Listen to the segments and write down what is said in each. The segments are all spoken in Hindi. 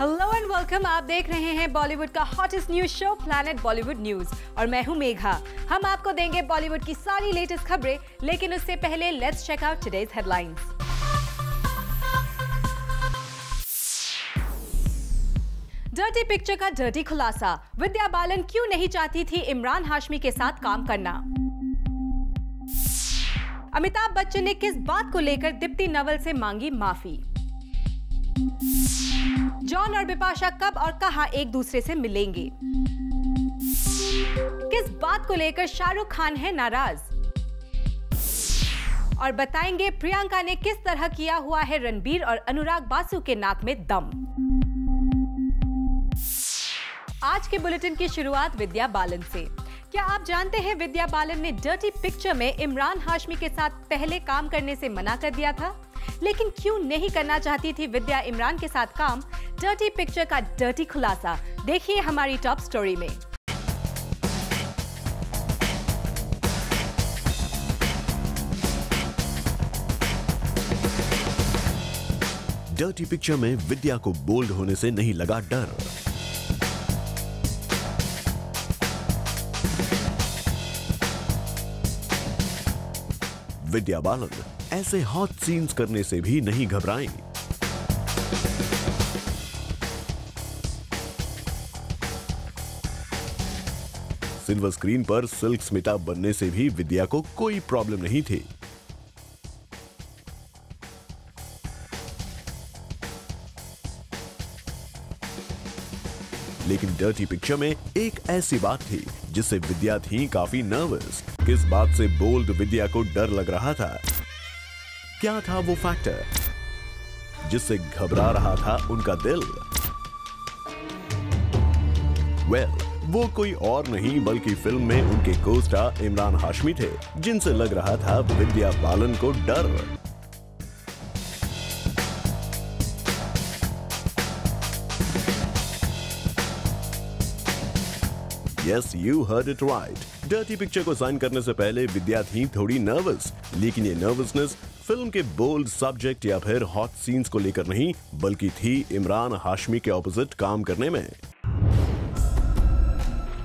Hello and welcome. आप देख रहे हैं बॉलीवुड का hottest news show planet Bollywood news और मैं हूं मेघा। हम आपको देंगे बॉलीवुड की सारी लेटेस्ट खबरें, लेकिन उससे पहले let's check out today's headlines. Dirty picture का डर्टी खुलासा, विद्या बालन क्यों नहीं चाहती थी इमरान हाशमी के साथ काम करना। अमिताभ बच्चन ने किस बात को लेकर दीप्ति नवल से मांगी माफी। जॉन और बिपाशा कब और कहां एक दूसरे से मिलेंगे। किस बात को लेकर शाहरुख खान है नाराज। और बताएंगे प्रियंका ने किस तरह किया हुआ है रणबीर और अनुराग बासु के नाक में दम। आज के बुलेटिन की शुरुआत विद्या बालन से। क्या आप जानते हैं विद्या बालन ने डर्टी पिक्चर में इमरान हाशमी के साथ पहले काम करने से मना कर दिया था। लेकिन क्यों नहीं करना चाहती थी विद्या इमरान के साथ काम? डर्टी पिक्चर का डर्टी खुलासा देखिए हमारी टॉप स्टोरी में। डर्टी पिक्चर में विद्या को बोल्ड होने से नहीं लगा डर। विद्या बालन ऐसे हॉट सीन्स करने से भी नहीं घबराएं। सिल्वर स्क्रीन पर सिल्क स्मिता बनने से भी विद्या को कोई प्रॉब्लम नहीं थी। लेकिन डर्टी पिक्चर में एक ऐसी बात थी जिससे विद्या थी काफी नर्वस। किस बात से बोल्ड विद्या को डर लग रहा था? क्या था वो फैक्टर जिससे घबरा रहा था उनका दिल? वो कोई और नहीं बल्कि फिल्म में उनके को-स्टार इमरान हाशमी थे, जिनसे लग रहा था विद्या बालन को डर। Yes, you heard it right. Dirty picture को साइन करने से पहले विद्या थी थोड़ी नर्वस, लेकिन ये नर्वसनेस फिल्म के बोल्ड सब्जेक्ट या फिर हॉट सीन्स को लेकर नहीं, बल्कि थी इमरान हाशमी के ऑपोजिट काम करने में।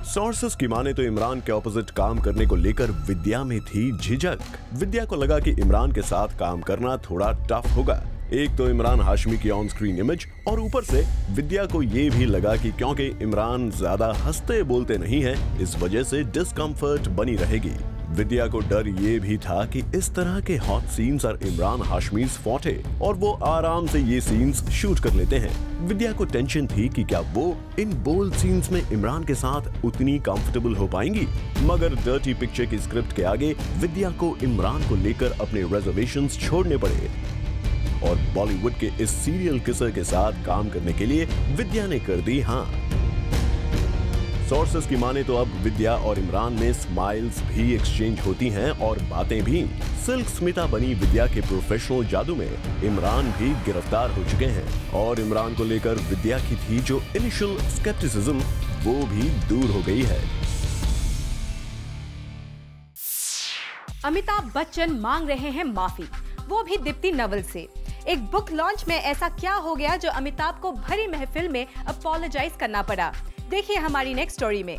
सोर्सेस की माने तो इमरान के ऑपोजिट काम करने को लेकर विद्या में थी झिझक। विद्या को लगा कि इमरान के साथ काम करना थोड़ा टफ होगा। एक तो इमरान हाशमी की ऑन स्क्रीन इमेज, और ऊपर से विद्या को ये भी लगा कि क्योंकि इमरान ज्यादा हंसते बोलते नहीं है, इस वजह से डिस्कम्फर्ट बनी रहेगी। विद्या को डर ये भी था कि इस तरह के हॉट सीन्स और इमरान हाशमीज फॉटे और वो आराम से ये सीन्स शूट कर लेते हैं। विद्या को टेंशन थी कि क्या वो इन बोल्ड सीन्स में इमरान के साथ उतनी कंफर्टेबल हो पाएंगी। मगर डर्टी पिक्चर की स्क्रिप्ट के आगे विद्या को इमरान को लेकर अपने रिजर्वेशंस छोड़ने पड़े और बॉलीवुड के इस सीरियल किसर के साथ काम करने के लिए विद्या ने कर दी हाँ। सोर्सेस की माने तो अब विद्या और इमरान में स्माइल्स भी एक्सचेंज होती हैं और बातें भी। सिल्क स्मिता बनी विद्या के प्रोफेशनल जादू में इमरान भी गिरफ्तार हो चुके हैं और इमरान को लेकर विद्या की थी जो इनिशियल स्केप्टिसिज्म वो भी दूर हो गई है। अमिताभ बच्चन मांग रहे हैं माफी, वो भी दीप्ति नवल से। एक बुक लॉन्च में ऐसा क्या हो गया जो अमिताभ को भरी महफिल में अपोलोजाइज करना पड़ा? देखिए हमारी नेक्स्ट स्टोरी में।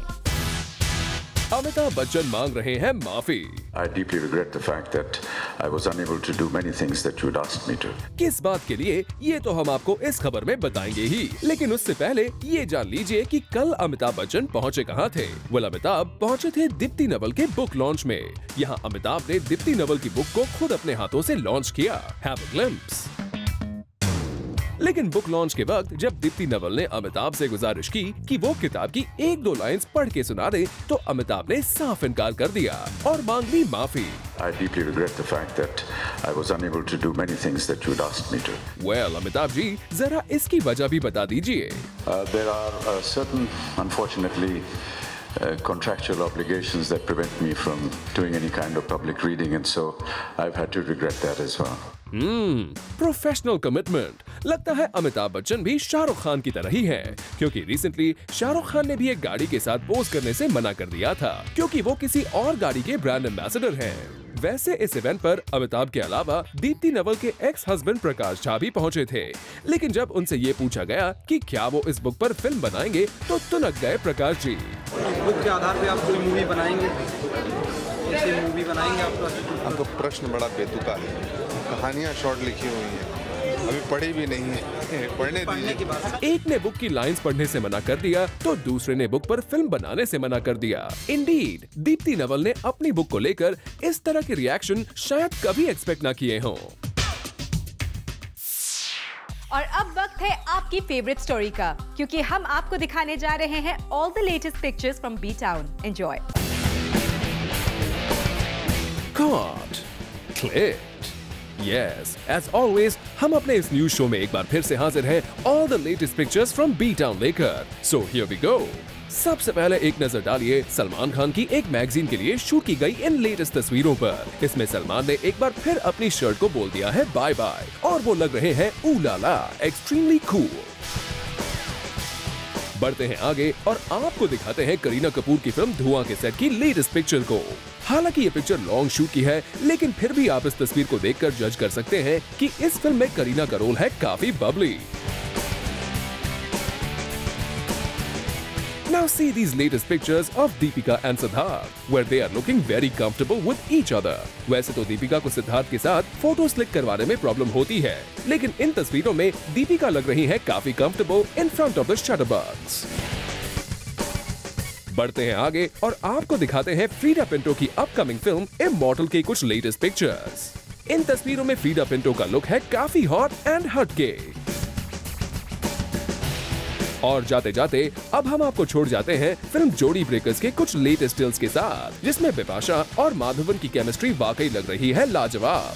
अमिताभ बच्चन मांग रहे हैं माफी। I deeply regret the fact that I was unable to do many things that you had asked me to. किस बात के लिए, ये तो हम आपको इस खबर में बताएंगे ही, लेकिन उससे पहले ये जान लीजिए कि कल अमिताभ बच्चन पहुंचे कहां थे। अमिताभ पहुंचे थे दीप्ति नवल के बुक लॉन्च में। यहां अमिताभ ने दीप्ति नवल की बुक को खुद अपने हाथों से लॉन्च किया। Have a glimpse। लेकिन बुक लॉन्च के वक्त जब दीप्ति नवल ने अमिताभ से गुजारिश की कि वो किताब की एक दो लाइंस पढ़ के सुना दे, तो अमिताभ ने साफ इनकार कर दिया और मांग ली माफी। I deeply regret the fact that I was unable to do many things that you had asked me to. Amitabh ji, जरा इसकी वजह भी बता दीजिए। There are certain, unfortunately, contractual obligations that prevent me from doing any kind of public reading, and so I've had to regret that as well. Professional commitment. लगता है अमिताभ बच्चन भी शाहरुख खान की तरह ही हैं, क्योंकि रिसेंटली शाहरुख खान ने भी एक गाड़ी के साथ पोज करने से मना कर दिया था, क्योंकि वो किसी और गाड़ी के ब्रांड एम्बेसडर हैं। वैसे इस इवेंट पर अमिताभ के अलावा दीप्ति नवल के एक्स हस्बैंड प्रकाश झा भी पहुंचे थे, लेकिन जब उनसे ये पूछा गया कि क्या वो इस बुक पर फिल्म बनाएंगे तो तुनक गए प्रकाश जी। बुक के आधार पे आप कोई मूवी बनाएंगे? कैसे मूवी बनाएंगे आपको प्रश्न बड़ा बेतुका है। कहानियाँ शॉर्ट लिखी हुई हैं, अभी पढ़ी भी नहीं है, पढ़ने दीजिए। एक ने बुक की लाइंस पढ़ने से मना कर दिया तो दूसरे ने बुक पर फिल्म बनाने से मना कर दिया। इंडीड, दीप्ति नवल ने अपनी बुक को लेकर इस तरह के रिएक्शन शायद कभी एक्सपेक्ट ना किए हों। और अब वक्त है आपकी फेवरेट स्टोरी का, क्योंकि हम आपको दिखाने जा रहे हैं all the latest pictures from B town. Enjoy. Caught, clicked. Yes, as always, हम अपने इस न्यूज शो में एक बार फिर से हाजिर हैं all the latest pictures from B-Town लेकर। So here we go. सबसे पहले एक नजर डालिए सलमान खान की एक मैगजीन के लिए शूट की गई इन लेटेस्ट तस्वीरों पर। इसमें सलमान ने एक बार फिर अपनी शर्ट को बोल दिया है बाय बाय और वो लग रहे हैं ऊलाला, एक्सट्रीमली कूल। बढ़ते हैं आगे और आपको दिखाते हैं करीना कपूर की फिल्म धुआं के सेट की लेटेस्ट पिक्चर को। हालांकि ये पिक्चर लॉन्ग शूट की है, लेकिन फिर भी आप इस तस्वीर को देखकर जज कर सकते हैं कि इस फिल्म में करीना का रोल है काफी Babli. Now see these latest pictures of Deepika and Siddharth, where they are looking very comfortable with each other. वैसे तो दीपिका को सिद्धार्थ के साथ फोटोज क्लिक करवाने में प्रॉब्लम होती है, लेकिन इन तस्वीरों में दीपिका लग रही है काफी comfortable in front of the shutterbugs. बढ़ते हैं आगे और आपको दिखाते हैं फ्रीडा पिंटो की अपकमिंग फिल्म इमॉर्टल के कुछ लेटेस्ट पिक्चर्स। इन तस्वीरों में फ्रीडा पिंटो का लुक है काफी हॉट एंड हटके। और जाते जाते अब हम आपको छोड़ जाते हैं फिल्म जोड़ी ब्रेकर्स के कुछ लेटेस्ट स्टिल्स के साथ, जिसमें बिपाशा और माधवन की केमिस्ट्री वाकई लग रही है लाजवाब।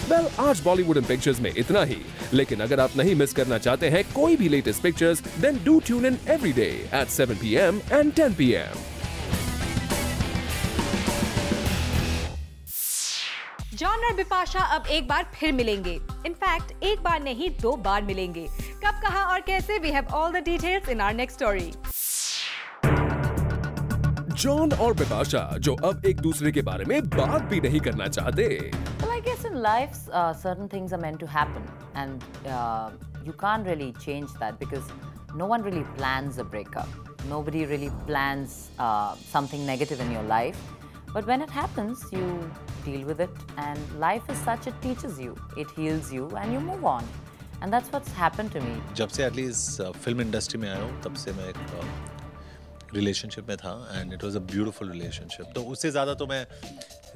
वेल, आज बॉलीवुड इन पिक्चर्स में इतना ही, लेकिन अगर आप नहीं मिस करना चाहते हैं कोई भी latest pictures, then do tune in every day at 7 PM and 10 PM। John और बिपाशा अब एक बार फिर मिलेंगे। इनफैक्ट एक बार नहीं 2 बार मिलेंगे। कब, कहां और कैसे, we have all the details in our next story. John और बिपाशा जो अब एक दूसरे के बारे में बात भी नहीं करना चाहते। Well, I guess in life, certain things are meant to happen, and you can't really change that because no one really plans a breakup. Nobody really plans something negative in your life. But when it happens, you deal with it, and life is such, it teaches you, it heals you, and you move on. And that's what's happened to me. जब से एटलीस्ट फिल्म इंडस्ट्री में आया हूँ, तब से मैं एक रिलेशनशिप में था, and it was a beautiful relationship. तो उससे ज़्यादा तो मैं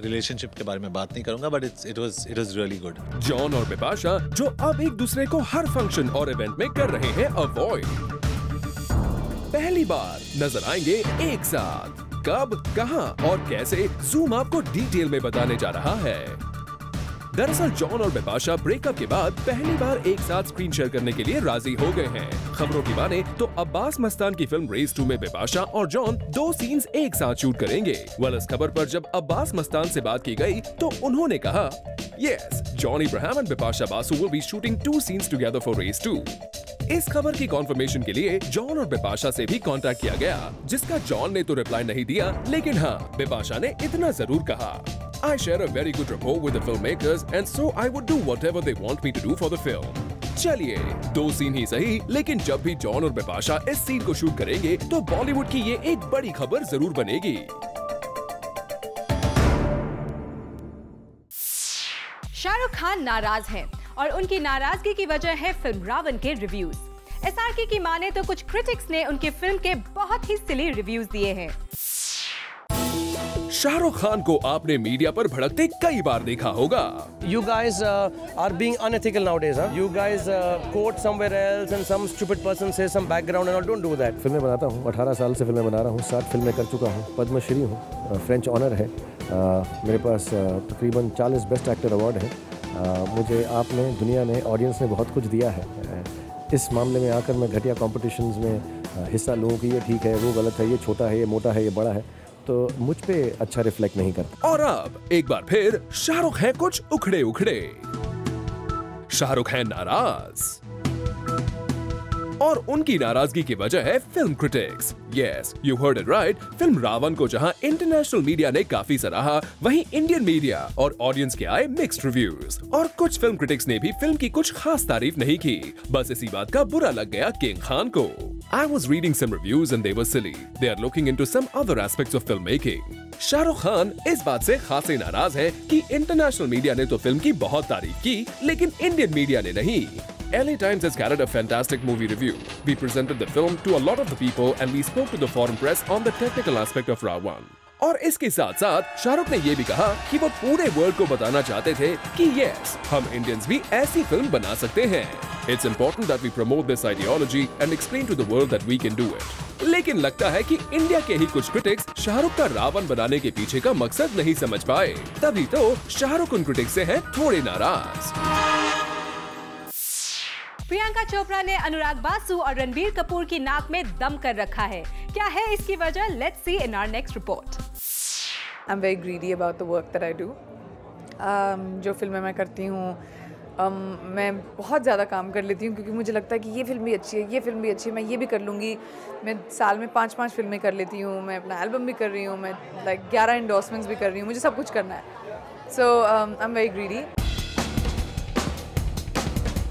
रिलेशनशिप के बारे में बात नहीं करूंगा, but it was really good. John और बिपाशा जो अब एक दूसरे को हर फंक्शन और इवेंट में कर रहे हैं अवॉइड। पहली बार नजर आएंगे एक साथ। कब, कहां और कैसे, जूम आपको डिटेल में बताने जा रहा है। दरअसल जॉन और बिपाशा ब्रेकअप के बाद पहली बार एक साथ स्क्रीन शेयर करने के लिए राजी हो गए हैं। खबरों की माने तो अब्बास मस्तान की फिल्म रेस 2 में बिपाशा और जॉन 2 सीन्स एक साथ शूट करेंगे। वेल, इस खबर पर जब अब्बास मस्तान से बात की गई तो उन्होंने कहा, yes, John Ibrahim and Bipasha Basu will be shooting 2 scenes together for race 2। इस खबर की कंफर्मेशन के लिए जॉन और बिपाशा से भी कांटेक्ट किया गया, जिसका जॉन ने तो रिप्लाई नहीं दिया, लेकिन हाँ, बिपाशा ने इतना जरूर कहा, I share a very good rapport with the filmmakers, and so I would do whatever they want me to do for the film. चलिए, 2 सीन ही सही, लेकिन जब भी जॉन और बिपाशा इस सीन को शूट करेंगे तो बॉलीवुड की ये एक बड़ी खबर जरूर बनेगी। शाहरुख खान नाराज हैं और उनकी नाराजगी की वजह है फिल्म रावण के रिव्यूज। SRK की माने तो कुछ क्रिटिक्स ने उनकी फिल्म के बहुत ही सिली रिव्यूज दिए हैं। शाहरुख खान को आपने मीडिया पर भड़कते कई बार देखा होगा। You guys are being unethical nowadays, huh? You guys quote somewhere else and some stupid person says some background and all. Don't do that. फिल्में बनाता हूँ, 18 साल से फिल्में बना रहा हूँ, 7 फिल्में कर चुका हूँ, पद्मश्री हूँ, फ्रेंच ऑनर है, मेरे पास तकरीबन 40 बेस्ट एक्टर अवार्ड है। मुझे आपने, दुनिया ने, ऑडियंस ने बहुत कुछ दिया है। इस मामले में आकर मैं घटिया कॉम्पिटिशन्स में हिस्सा लूँ कि ये ठीक है, वो गलत है, ये छोटा है, ये मोटा है, ये बड़ा है, तो मुझ पे अच्छा रिफ्लेक्ट नहीं करता। और अब एक बार फिर शाहरुख है कुछ उखड़े उखड़े। शाहरुख है नाराज। और उनकी नाराजगी की वजह है film critics. Yes, you heard it right. Film Raavan को जहां इंटरनेशनल मीडिया ने काफी सराहा, वहीं इंडियन मीडिया और ऑडियंस के आए मिक्स्ड रिव्यूज। और कुछ फिल्म क्रिटिक्स ने भी फिल्म की कुछ खास तारीफ नहीं की। बस इसी बात का बुरा लग गया किंग खान को। I was reading some reviews and they were silly. They are looking into some other aspects of filmmaking. Shahrukh Khan इस बात से खासे नाराज है कि इंटरनेशनल मीडिया ने तो फिल्म की बहुत तारीफ की, लेकिन इंडियन मीडिया ने नहीं। LA Times has carried a fantastic movie review. We presented the film to a lot of the people and we spoke to the foreign press on the technical aspect of Ravan. और इसके साथ साथ शाहरुख ने ये भी कहा कि वो पूरे वर्ल्ड को बताना चाहते थे कि यस, हम इंडियंस भी ऐसी फिल्म बना सकते हैं। It's important that we promote this ideology and explain to the world that we can do it. लेकिन लगता है कि इंडिया के ही कुछ क्रिटिक्स शाहरुख का रावण बनाने के पीछे का मकसद नहीं समझ पाए, तभी तो शाहरुख उन क्रिटिक्स से है थोड़े नाराज। प्रियंका चोपड़ा ने अनुराग बासु और रणबीर कपूर की नाक में दम कर रखा है। क्या है इसकी वजह? Let's see in our next report. I am very greedy about the work that I do. जो फिल्में मैं करती हूँ, मैं बहुत ज़्यादा काम कर लेती हूँ क्योंकि मुझे लगता है कि ये फिल्म भी अच्छी है, ये फिल्म भी अच्छी है, मैं ये भी कर लूँगी। मैं साल में 5-5 फिल्में कर लेती हूँ, मैं अपना एल्बम भी कर रही हूँ, मैं 11 एंडोर्समेंट्स भी कर रही हूँ, मुझे सब कुछ करना है। सो आई एम वेरी ग्रीडी।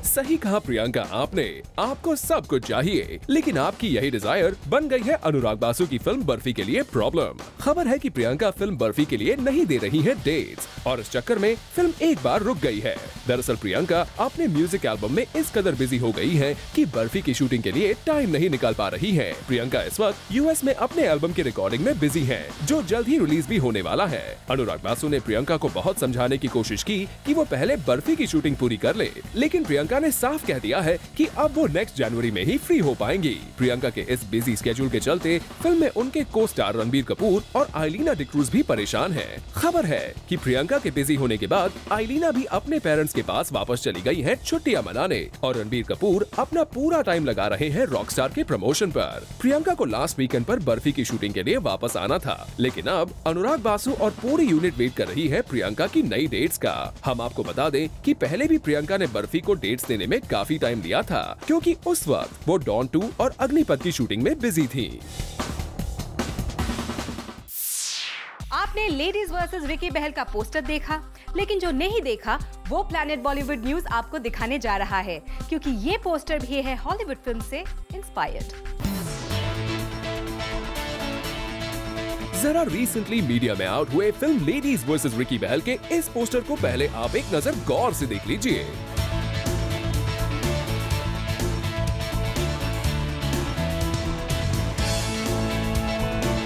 सही कहा प्रियंका आपने, आपको सब कुछ चाहिए, लेकिन आपकी यही डिजायर बन गई है अनुराग बासु की फिल्म बर्फी के लिए प्रॉब्लम। खबर है कि प्रियंका फिल्म बर्फी के लिए नहीं दे रही है डेट्स और इस चक्कर में फिल्म एक बार रुक गई है। दरअसल प्रियंका अपने म्यूजिक एल्बम में इस कदर बिजी हो गई है कि बर्फी की शूटिंग के लिए टाइम नहीं निकाल पा रही है। प्रियंका इस वक्त यूएस में अपने एल्बम की रिकॉर्डिंग में बिजी है, जो जल्द ही रिलीज भी होने वाला है। अनुराग बासु ने प्रियंका को बहुत समझाने की कोशिश की कि वो पहले बर्फी की शूटिंग पूरी कर ले, लेकिन प्रियंका ने साफ कह दिया है कि अब वो नेक्स्ट जनवरी में ही फ्री हो पाएंगी। प्रियंका के इस बिजी स्केड्यूल के चलते फिल्म में उनके को स्टार रणबीर कपूर और आइलिना डिक्रूज भी परेशान हैं। खबर है कि प्रियंका के बिजी होने के बाद आइलिना भी अपने पेरेंट्स के पास वापस चली गई हैं छुट्टियां मनाने और रणबीर कपूर अपना पूरा टाइम लगा रहे हैं रॉकस्टार के प्रमोशन पर। प्रियंका को लास्ट वीकेंड पर बर्फी की शूटिंग के लिए वापस आना था, लेकिन अब अनुराग बासु और पूरी यूनिट वेट कर रही है प्रियंका की नई डेट्स का। हम आपको बता दें कि पहले भी प्रियंका ने बर्फी को डेट्स देने में काफी टाइम लिया था, क्योंकि उस वक्त वो डॉन 2 और अग्निपथ की शूटिंग में बिजी थी। आपने लेडीज वर्सेस रिकी बहल का पोस्टर देखा, लेकिन जो नहीं देखा वो प्लैनेट बॉलीवुड न्यूज आपको दिखाने जा रहा है, क्योंकि ये पोस्टर भी है हॉलीवुड फिल्म से इंस्पायर्ड। जरा रिसेंटली मीडिया में आउट हुए फिल्म लेडीज वर्सेस रिकी बहल के इस पोस्टर को पहले आप एक नजर गौर से देख लीजिए।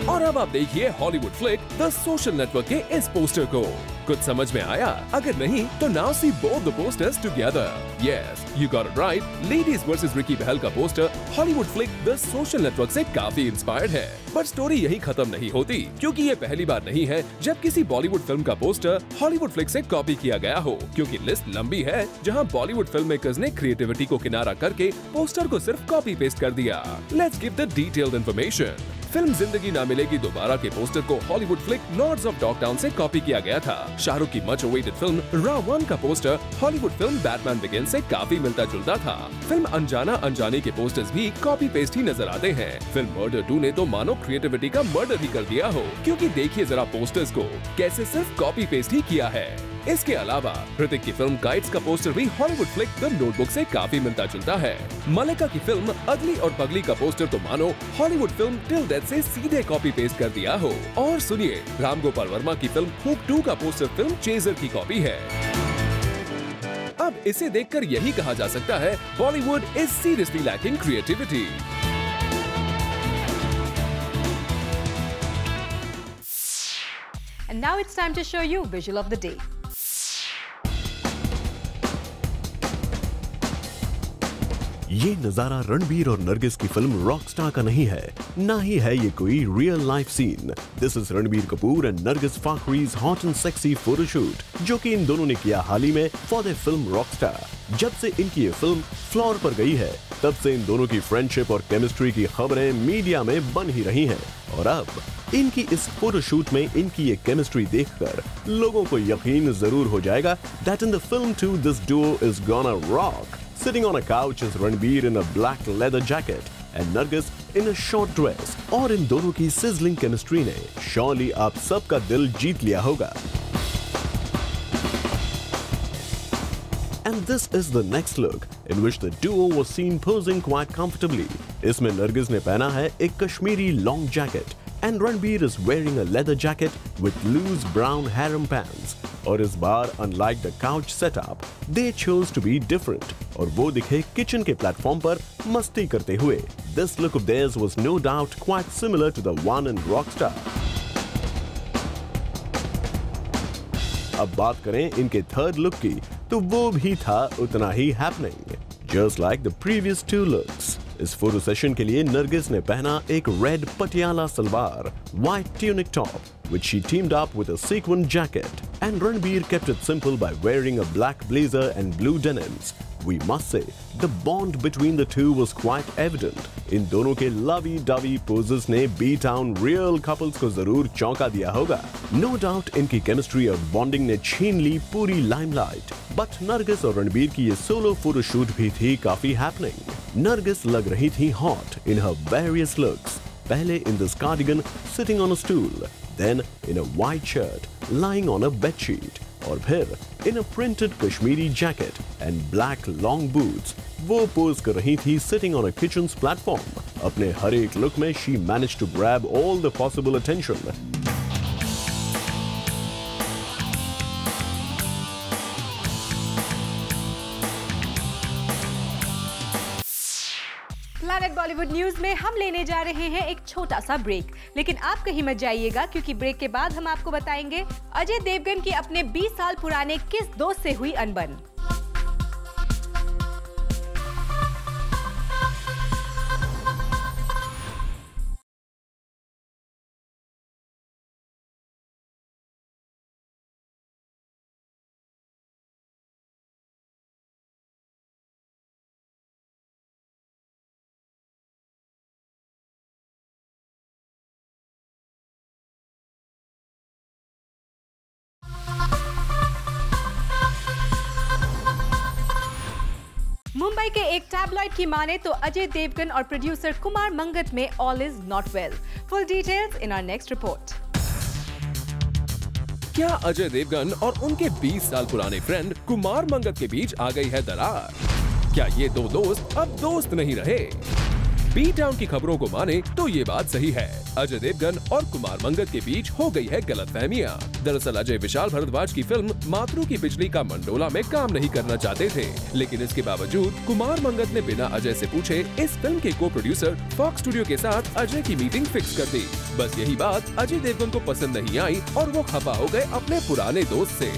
और अब आप देखिए Hollywood flick the social network के इस पोस्टर को। कुछ समझ में आया? अगर नहीं तो now see both the posters together. Yes, you got it right. Ladies versus Ricky Bahl का poster Hollywood flick the social network से काफी इंस्पायर्ड है। बट स्टोरी यही खत्म नहीं होती, क्योंकि ये पहली बार नहीं है जब किसी बॉलीवुड फिल्म का पोस्टर हॉलीवुड फ्लिक से कॉपी किया गया हो, क्योंकि लिस्ट लंबी है जहां बॉलीवुड फिल्म मेकर्स ने क्रिएटिविटी को किनारा करके पोस्टर को सिर्फ कॉपी पेस्ट कर दिया। Let's give the detailed information. Film जिंदगी ना मिलेगी दोबारा के पोस्टर को हॉलीवुड फ्लिक लॉर्ड्स ऑफ डॉगटाउन से कॉपी किया गया था। शाहरुख की मच अवेटेड फिल्म रावण का poster Hollywood film Batman begins से काफी मिलता जुलता था। फिल्म अनजाना अनजाने के पोस्टर्स भी कॉपी पेस्ट ही नजर आते हैं। फिल्म मर्डर 2 ने तो मानो क्रिएटिविटी का मर्डर ही कर दिया हो, क्योंकि देखिए जरा पोस्टर्स को कैसे सिर्फ कॉपी पेस्ट ही किया है। इसके अलावा ऋतिक की फिल्म काइट्स का पोस्टर भी हॉलीवुड फ्लिक द नोटबुक से काफी मिलता जुलता है। मलिका की फिल्म अगली और पगली का पोस्टर तो मानो हॉलीवुड फिल्म टिल डेथ से सीधे कॉपी पेस्ट कर दिया हो। और सुनिए, राम गोपाल वर्मा की फिल्म हुक 2 का पोस्टर फिल्म चेजर की कॉपी है। अब इसे देखकर यही कहा जा सकता है Bollywood is seriously lacking creativity. And now it's time to show you visual of the day. ये नजारा रणबीर और नरगिस की फिल्म रॉकस्टार का नहीं है, ना ही है ये कोई real life scene. This is Ranbir Kapoor and Nargis Fakhri's hot and sexy photoshoot, जो कि इन दोनों ने किया हाल ही में फॉर द फिल्म रॉकस्टार। जब से इनकी ये फिल्म फ्लोर पर गई है, तब से इन दोनों की फ्रेंडशिप और केमिस्ट्री की खबरें मीडिया में बन ही रही हैं। और अब इनकी इस फोटोशूट में इनकी ये केमिस्ट्री देखकर लोगों को यकीन जरूर हो जाएगा that in the film too this duo is gonna rock। Sitting on a couch is Ranbir in a black leather jacket and Nargis in a short dress. और इन दोनों की sizzling chemistry ने surely आप सबका दिल जीत लिया होगा. And this is the next look in which the duo was seen posing quite comfortably. इसमें नरगिस ने पहना है एक Kashmiri long jacket and Ranbir is wearing a leather jacket with loose brown harem pants. और इस बार unlike the couch setup, they chose to be different और वो दिखे किचन के प्लेटफॉर्म पर मस्ती करते हुए. This look of theirs was no doubt quite similar to the one in Rockstar. अब बात करें इनके थर्ड लुक की तो वो भी था उतना ही happening. Just like the previous two looks. इस फोटो सेशन के लिए नरगिस ने पहना एक red Patiala salwar, white tunic top, which she teamed up with a sequin jacket, and Ranbir kept it simple by wearing a black blazer and blue denims. We must say, the bond between the two was quite evident. इन दोनों के lovey-dovey poses ने B-Town real couples को जरूर चौंका दिया होगा. No doubt इनकी chemistry और bonding ने छीन ली पूरी limelight. But नरगिस और रणबीर की ये solo photoshoot भी थी काफी happening. नरगिस लग रही थी hot in her various looks. पहले in this cardigan sitting on a stool, then in a white shirt lying on a bedsheet, और फिर in a printed Kashmiri jacket and black long boots, वो पोज कर रही थी sitting on a kitchen's platform. अपने हर एक लुक में she managed to grab all the possible attention. Planet Bollywood news में हम लेने जा रहे हैं एक छोटा सा ब्रेक, लेकिन आप कहीं मत जाइएगा क्योंकि ब्रेक के बाद हम आपको बताएंगे अजय देवगन की अपने 20 साल पुराने किस दोस्त से हुई अनबन. मुंबई के एक टैबलॉइड की माने तो अजय देवगन और प्रोड्यूसर कुमार मंगत में all is not well. Full details in our next report. क्या अजय देवगन और उनके 20 साल पुराने फ्रेंड कुमार मंगत के बीच आ गई है दरार? क्या ये दो दोस्त अब दोस्त नहीं रहे? B-Town की खबरों को माने तो ये बात सही है. अजय देवगन और कुमार मंगत के बीच हो गई है गलतफहमियां. दरअसल अजय विशाल भारद्वाज की फिल्म मातृ की बिजली का मंडोला में काम नहीं करना चाहते थे, लेकिन इसके बावजूद कुमार मंगत ने बिना अजय से पूछे इस फिल्म के को प्रोड्यूसर फॉक्स स्टूडियो के साथ अजय की मीटिंग फिक्स कर दी. बस यही बात अजय देवगन को पसंद नहीं आई और वो खफा हो गए अपने पुराने दोस्त से.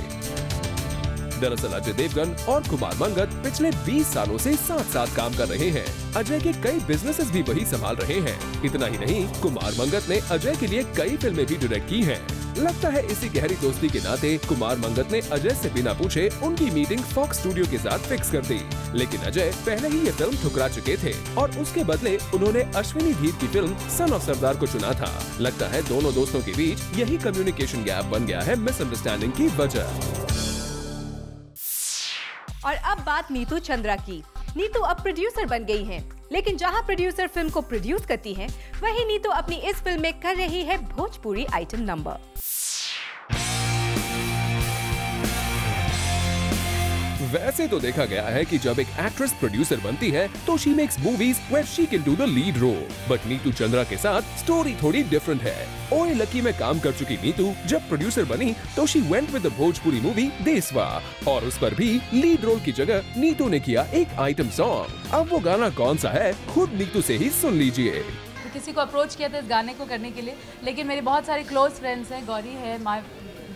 दरअसल अजय देवगन और कुमार मंगत पिछले 20 सालों से साथ साथ काम कर रहे हैं. अजय के कई बिजनेसेस भी वही संभाल रहे हैं. इतना ही नहीं, कुमार मंगत ने अजय के लिए कई फिल्में भी डायरेक्ट की हैं. लगता है इसी गहरी दोस्ती के नाते कुमार मंगत ने अजय से बिना पूछे उनकी मीटिंग फॉक्स स्टूडियो के साथ फिक्स कर दी. लेकिन अजय पहले ही ये फिल्म ठुकरा चुके थे और उसके बदले उन्होंने अश्विनी धीर की फिल्म सन ऑफ सरदार को चुना था. लगता है दोनों दोस्तों के बीच यही कम्युनिकेशन गैप बन गया है मिसअंडरस्टैंडिंग की वजह. और अब बात नीतू चंद्रा की. नीतू अब प्रोड्यूसर बन गई हैं, लेकिन जहां प्रोड्यूसर फिल्म को प्रोड्यूस करती हैं, वहीं नीतू अपनी इस फिल्म में कर रही है भोजपुरी आइटम नंबर. वैसे तो देखा गया है कि जब एक एक्ट्रेस प्रोड्यूसर बनती है तो she makes movies where she can do the lead role. But Neetu Chandra के साथ स्टोरी थोड़ी डिफरेंट है. ओए लकी में काम कर चुकी नीतू जब प्रोड्यूसर बनी तो she went with the Bhojpuri movie देसवा और उस पर भी लीड रोल की जगह नीतू ने किया एक आइटम सॉन्ग. अब वो गाना कौन सा है खुद नीतू से ही सुन लीजिए. किसी को अप्रोच किया था इस गाने को करने के लिए, लेकिन मेरे बहुत सारे क्लोज फ्रेंड्स हैं, गौरी है, my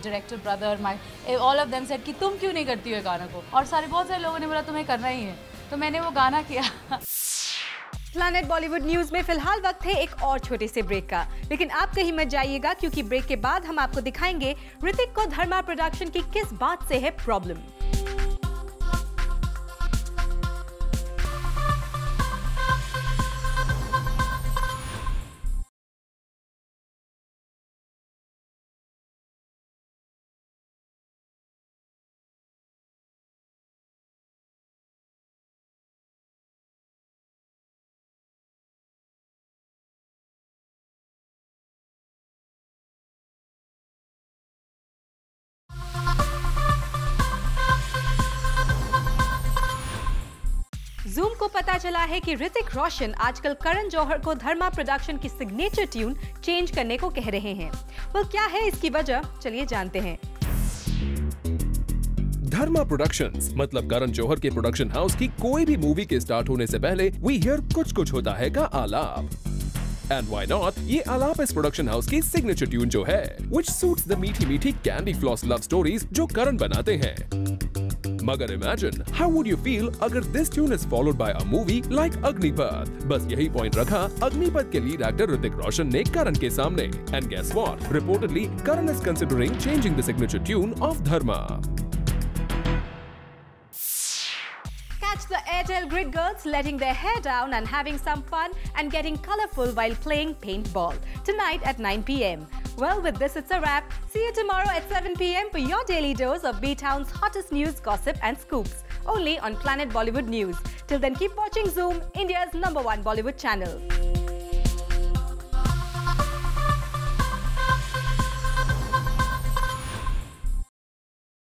director brother, my all of them said कि तुम क्यों नहीं करती हो गाना को, और बहुत सारे लोगों ने बोला तुम्हें करना ही है, तो मैंने वो गाना किया. प्लैनेट बॉलीवुड न्यूज में फिलहाल वक्त है एक और छोटे से ब्रेक का, लेकिन आप कहीं मत जाइएगा क्योंकि ब्रेक के बाद हम आपको दिखाएंगे ऋतिक को धर्मा प्रोडक्शन की किस बात से है प्रॉब्लम. सबको पता चला है कि ऋतिक रोशन आजकल करण जौहर को धर्मा प्रोडक्शन की सिग्नेचर ट्यून चेंज करने को कह रहे हैं। वो क्या है इसकी वजह, चलिए जानते हैं। धर्मा प्रोडक्शंस मतलब करण जौहर के प्रोडक्शन हाउस की कोई भी मूवी के स्टार्ट होने से पहले वी हियर कुछ कुछ होता है का आलाप। एंड व्हाई नॉट, ये आलाप इस प्रोडक्शन हाउस की सिग्नेचर ट्यून जो है, which suits the मीठी मीठी कैंडी फ्लॉस लव स्टोरीज जो करण बनाते हैं। मगर imagine how would you feel अगर this tune is followed by a movie like Agneepath. बस यही पॉइंट रखा अग्निपथ के लीड एक्टर ऋतिक रोशन ने करण के सामने। And guess what, reportedly Karan is considering changing the signature tune of Dharma. Catch the Airtel Grid girls letting their hair down and having some fun and getting colorful while playing paintball tonight at 9 p.m. Well, with this, it's a wrap. See you tomorrow at 7 p.m. for your daily dose of B-Town's hottest news, gossip and scoops. Only on Planet Bollywood News. Till then, keep watching Zoom, India's #1 Bollywood channel.